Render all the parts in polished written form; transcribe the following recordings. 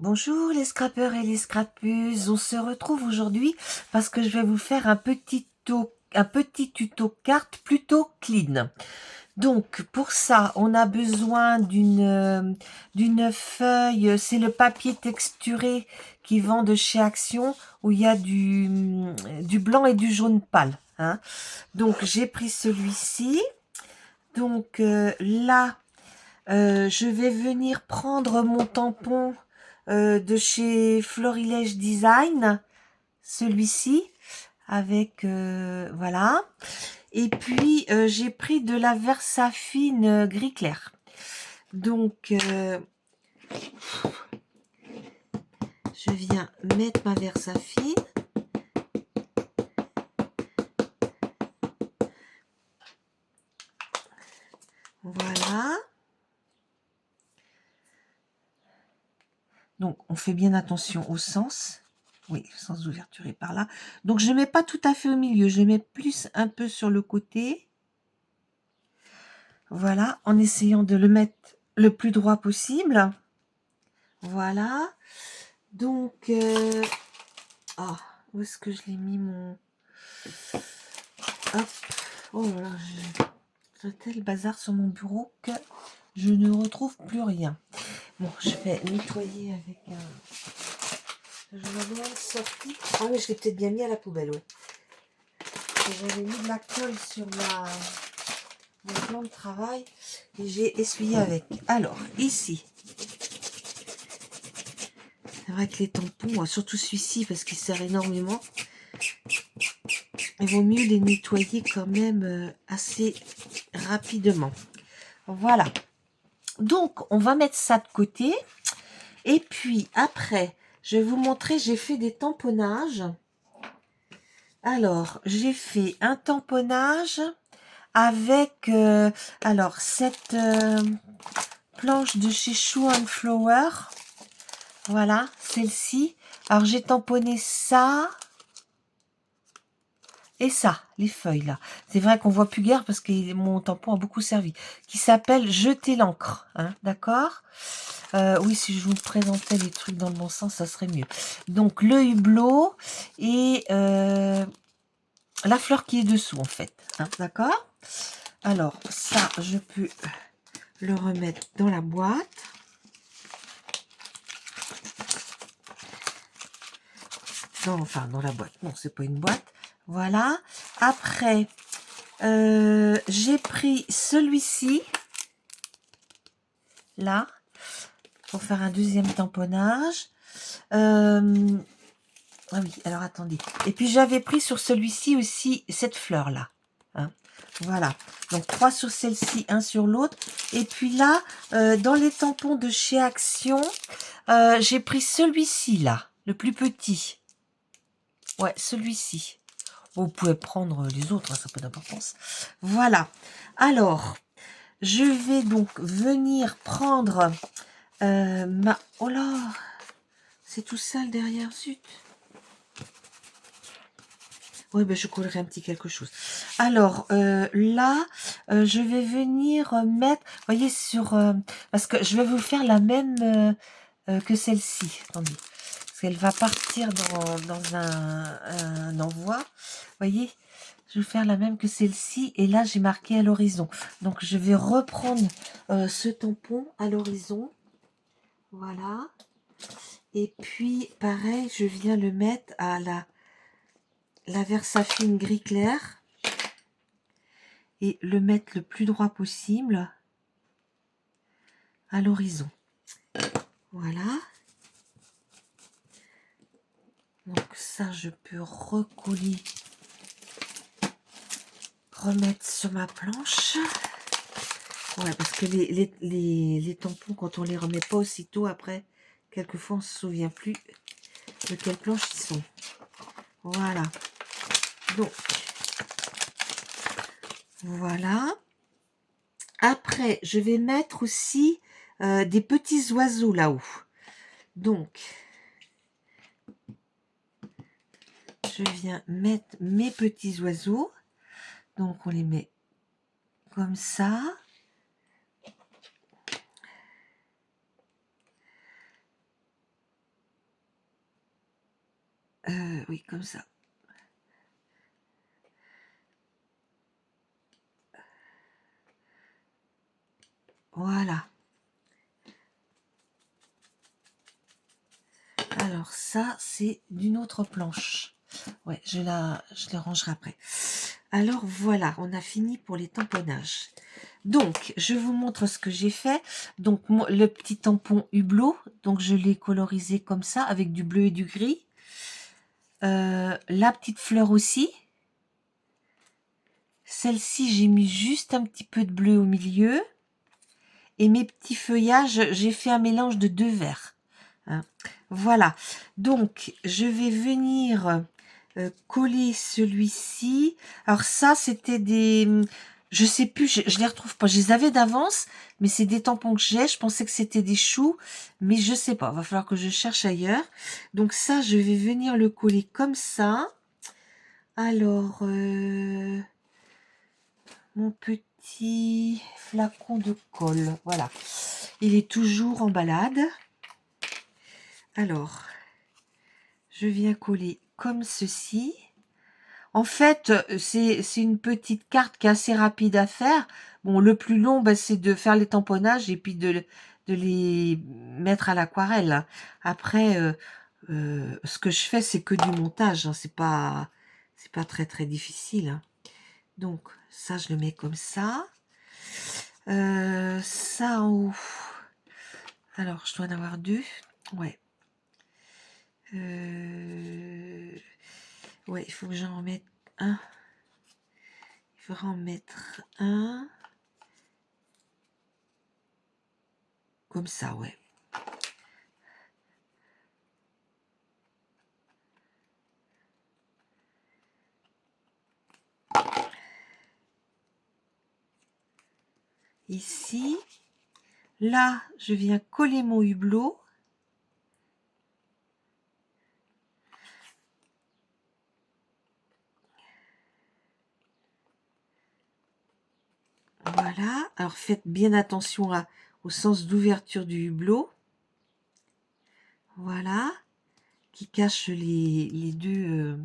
Bonjour les scrappeurs et les scrappeuses, on se retrouve aujourd'hui parce que je vais vous faire un petit tuto carte plutôt clean. Donc pour ça, on a besoin d'une feuille, c'est le papier texturé qui vend de chez Action où il y a du blanc et du jaune pâle, hein. Donc j'ai pris celui-ci. Donc là, je vais venir prendre mon tampon de chez Florilège Design, celui-ci, avec, voilà. Et puis, j'ai pris de la Versafine gris clair. Donc, je viens mettre ma Versafine. Voilà. Donc, on fait bien attention au sens. Oui, le sens d'ouverture est par là. Donc, je ne mets pas tout à fait au milieu. Je mets plus un peu sur le côté. Voilà, en essayant de le mettre le plus droit possible. Voilà. Donc, où est-ce que je l'ai mis mon... Hop. Oh là là, j'ai tel bazar sur mon bureau que je ne retrouve plus rien. Bon, je vais nettoyer avec un... Je l'avais sorti. Ah mais je l'ai peut-être bien mis à la poubelle, ouais. J'avais mis de la colle sur mon plan de travail et j'ai essuyé avec. Alors, ici, c'est vrai que les tampons, surtout celui-ci parce qu'il sert énormément, il vaut mieux les nettoyer quand même assez rapidement. Voilà. Donc, on va mettre ça de côté. Et puis, après, je vais vous montrer, j'ai fait des tamponnages. Alors, j'ai fait un tamponnage avec, cette planche de chez Shoe and Flower. Voilà, celle-ci. Alors, j'ai tamponné ça et ça, les feuilles là. C'est vrai qu'on voit plus guère parce que mon tampon a beaucoup servi. Qui s'appelle Jeter l'encre, hein, d'accord? Oui, si je vous présentais les trucs dans le bon sens, ça serait mieux. Donc, le hublot et la fleur qui est dessous, en fait, hein, d'accord? Alors, ça, je peux le remettre dans la boîte. Non, enfin, dans la boîte. Non, c'est pas une boîte. Voilà. Après, j'ai pris celui-ci, là, pour faire un deuxième tamponnage. Ah oui, alors attendez. Et puis j'avais pris sur celui-ci aussi cette fleur-là, hein. Voilà. Donc 3 sur celle-ci, 1 sur l'autre. Et puis là, dans les tampons de chez Action, j'ai pris celui-ci là, le plus petit. Ouais, celui-ci. Vous pouvez prendre les autres, hein, ça n'a pas d'importance. Voilà. Alors, je vais donc venir prendre ma... Oh là, c'est tout sale derrière, zut. Oui, ben, je collerai un petit quelque chose. Alors, là, je vais venir mettre... Vous voyez, sur... parce que je vais vous faire la même que celle-ci. Attendez. Parce qu'elle va partir dans un envoi. Vous voyez, je vais faire la même que celle-ci. Et là, j'ai marqué à l'horizon. Donc, je vais reprendre ce tampon à l'horizon. Voilà. Et puis, pareil, je viens le mettre à la Versafine gris clair. Et le mettre le plus droit possible à l'horizon. Voilà. Donc ça, je peux recoller, remettre sur ma planche. Ouais, parce que les tampons, quand on les remet pas aussitôt, après, quelquefois, on se souvient plus de quelle planche ils sont. Voilà. Donc, voilà. Après, je vais mettre aussi des petits oiseaux là-haut. Donc, je viens mettre mes petits oiseaux. Donc, on les met comme ça. Oui, comme ça. Voilà. Alors ça, c'est d'une autre planche. Ouais, je le rangerai après. Alors voilà, on a fini pour les tamponnages. Donc, je vous montre ce que j'ai fait. Donc, le petit tampon Hublot, donc je l'ai colorisé comme ça, avec du bleu et du gris. La petite fleur aussi. Celle-ci, j'ai mis juste un petit peu de bleu au milieu. Et mes petits feuillages, j'ai fait un mélange de 2 verts. Hein. Voilà. Donc, je vais venir coller celui-ci. Alors ça, c'était des... Je sais plus, je les retrouve pas. Je les avais d'avance, mais c'est des tampons que j'ai. Je pensais que c'était des choux, mais je sais pas. Va falloir que je cherche ailleurs. Donc ça, je vais venir le coller comme ça. Alors, mon petit flacon de colle, voilà. Il est toujours en balade. Alors, je viens coller comme ceci. En fait, c'est une petite carte qui est assez rapide à faire. Bon, le plus long, bah, c'est de faire les tamponnages et puis de les mettre à l'aquarelle. Après, ce que je fais, c'est que du montage. Hein. C'est pas très très difficile. Hein. Donc, ça, je le mets comme ça. Ça en haut. Alors, je dois en avoir 2. Ouais. Ouais, il faut que j'en mette un. Il faudra en mettre un. Comme ça, ouais. Ici. Là, je viens coller mon hublot. Voilà. Alors, faites bien attention au sens d'ouverture du hublot. Voilà. Qui cache les deux.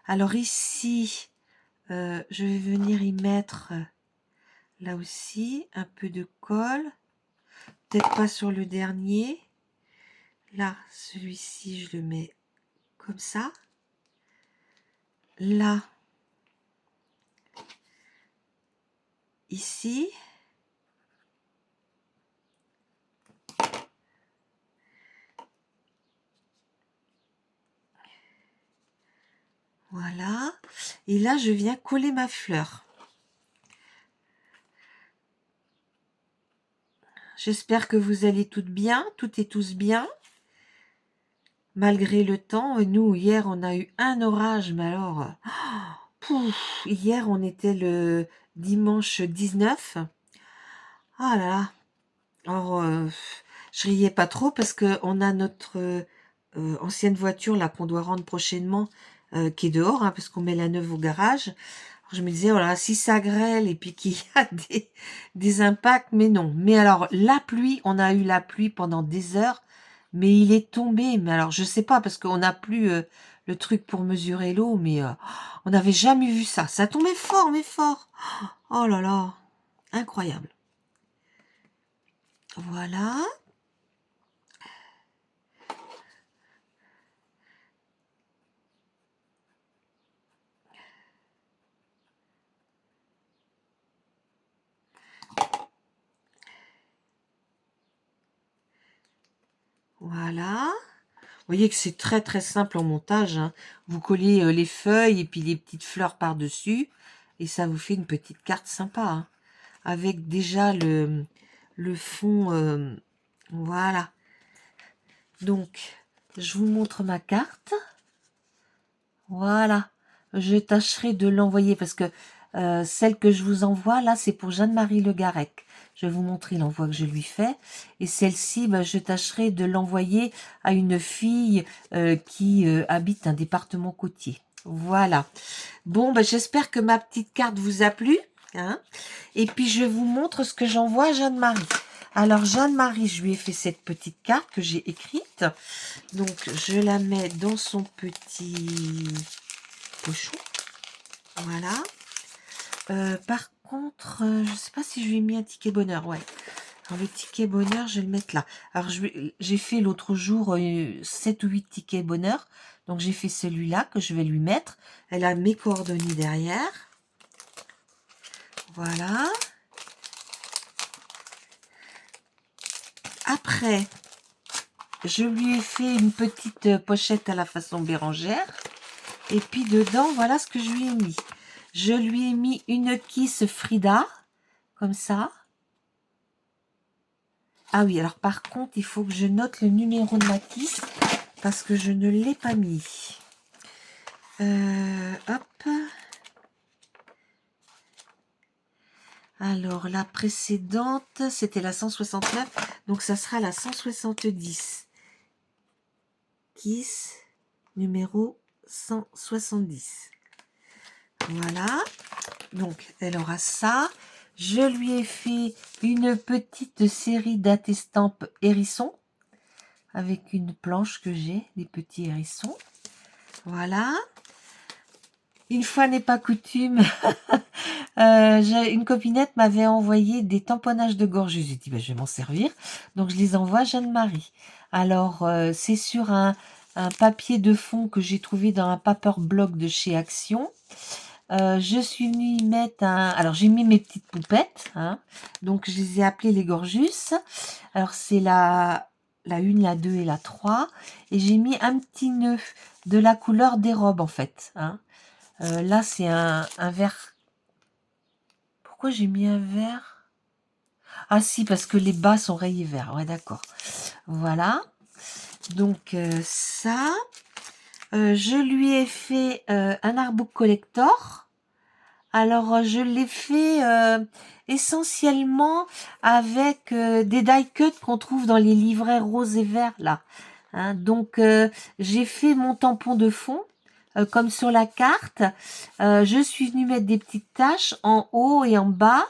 Alors, ici, je vais venir y mettre, là aussi, un peu de colle. Peut-être pas sur le dernier. Là, celui-ci, je le mets comme ça. Là, ici. Voilà. Et là, je viens coller ma fleur. J'espère que vous allez toutes bien, toutes et tous bien. Malgré le temps, nous, hier, on a eu un orage, mais alors... Pouf, hier, on était le dimanche 19. Ah là là. Alors, je riais pas trop parce qu'on a notre ancienne voiture là qu'on doit rendre prochainement qui est dehors, hein, parce qu'on met la neuve au garage. Alors, je me disais, voilà, si ça grêle et puis qu'il y a des impacts, mais non. Mais alors, la pluie, on a eu la pluie pendant des heures, mais il est tombé. Mais alors, je sais pas, parce qu'on n'a plus le truc pour mesurer l'eau, mais on n'avait jamais vu ça. Ça tombait fort, mais fort. Oh là là, incroyable. Voilà. Voilà. Vous voyez que c'est très très simple en montage. Hein. Vous collez les feuilles et puis les petites fleurs par-dessus. Et ça vous fait une petite carte sympa. Hein, avec déjà le fond. Voilà. Donc, je vous montre ma carte. Voilà. Je tâcherai de l'envoyer parce que celle que je vous envoie, là, c'est pour Jeanne-Marie Le Garec. Je vais vous montrer l'envoi que je lui fais. Et celle-ci, bah, je tâcherai de l'envoyer à une fille qui habite un département côtier. Voilà. Bon, bah, j'espère que ma petite carte vous a plu. Hein. Et puis, je vous montre ce que j'envoie à Jeanne-Marie. Alors, Jeanne-Marie, je lui ai fait cette petite carte que j'ai écrite. Donc, je la mets dans son petit pochon. Voilà. Par contre, je ne sais pas si je lui ai mis un ticket bonheur. Ouais. Alors, le ticket bonheur, je vais le mettre là. Alors, j'ai fait l'autre jour 7 ou 8 tickets bonheur. Donc, j'ai fait celui-là que je vais lui mettre. Elle a mes coordonnées derrière. Voilà. Après, je lui ai fait une petite pochette à la façon Bérangère. Et puis, dedans, voilà ce que je lui ai mis. Je lui ai mis une Kiss Frida. Comme ça. Ah oui, alors par contre, il faut que je note le numéro de ma Kiss. Parce que je ne l'ai pas mis. Hop. Alors, la précédente, c'était la 169. Donc, ça sera la 170. Kiss numéro 170. Voilà. Donc, elle aura ça. Je lui ai fait une petite série d'attestampes hérissons. Avec une planche que j'ai, des petits hérissons. Voilà. Une fois n'est pas coutume, une copinette m'avait envoyé des tamponnages de gorge. J'ai dit, ben, je vais m'en servir. Donc, je les envoie à Jeanne-Marie. Alors, c'est sur un papier de fond que j'ai trouvé dans un paper block de chez Action. Je suis venue y mettre un... Alors, j'ai mis mes petites poupettes. Hein. Donc, je les ai appelées les Gorjus. Alors, c'est la 1, la 2 et la 3. Et j'ai mis un petit nœud de la couleur des robes, en fait. Hein. Là, c'est un vert. Pourquoi j'ai mis un vert? Ah si, parce que les bas sont rayés verts. Ouais, d'accord. Voilà. Donc, ça. Je lui ai fait un artbook collector. Alors, je l'ai fait essentiellement avec des die cuts qu'on trouve dans les livrets roses et verts, là. Hein, donc, j'ai fait mon tampon de fond. Comme sur la carte, je suis venue mettre des petites taches en haut et en bas.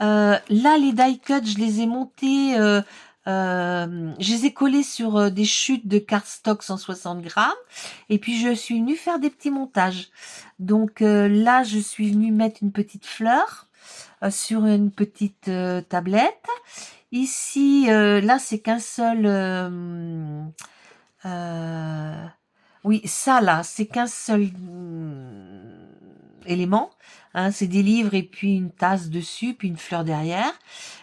Là, les die cuts, je les ai montés, je les ai collés sur des chutes de cardstock 160 grammes. Et puis, je suis venue faire des petits montages. Donc là, je suis venue mettre une petite fleur sur une petite tablette. Ici, là, c'est qu'un seul... oui, ça là, c'est qu'un seul élément. Hein, c'est des livres et puis une tasse dessus, puis une fleur derrière.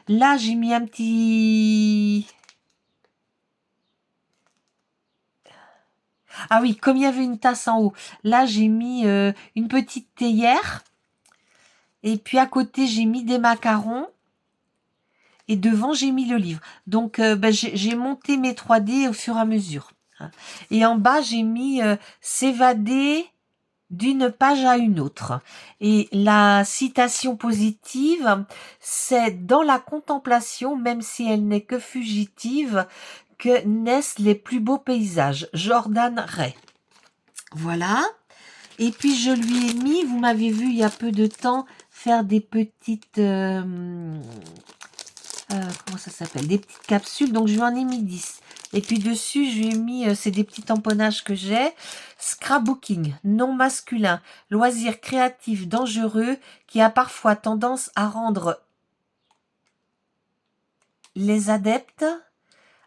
Là, j'ai mis un petit... Ah oui, comme il y avait une tasse en haut, là, j'ai mis une petite théière. Et puis à côté, j'ai mis des macarons. Et devant, j'ai mis le livre. Donc, ben, j'ai monté mes 3D au fur et à mesure. Hein. Et en bas, j'ai mis s'évader d'une page à une autre. Et la citation positive, c'est dans la contemplation, même si elle n'est que fugitive, que naissent les plus beaux paysages. Jordan Ray. Voilà. Et puis je lui ai mis, vous m'avez vu il y a peu de temps, faire des petites... comment ça s'appelle? Des petites capsules, donc je lui en ai mis 10. Et puis dessus, je lui ai mis, c'est des petits tamponnages que j'ai. Scrapbooking, non masculin, loisir créatif dangereux qui a parfois tendance à rendre les adeptes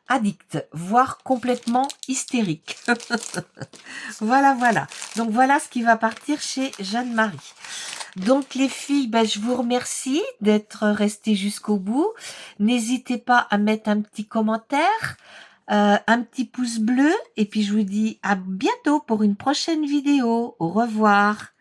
addicts, voire complètement hystériques. Voilà, voilà. Donc voilà ce qui va partir chez Jeanne-Marie. Donc les filles, ben, je vous remercie d'être restées jusqu'au bout. N'hésitez pas à mettre un petit commentaire, un petit pouce bleu. Et puis je vous dis à bientôt pour une prochaine vidéo. Au revoir.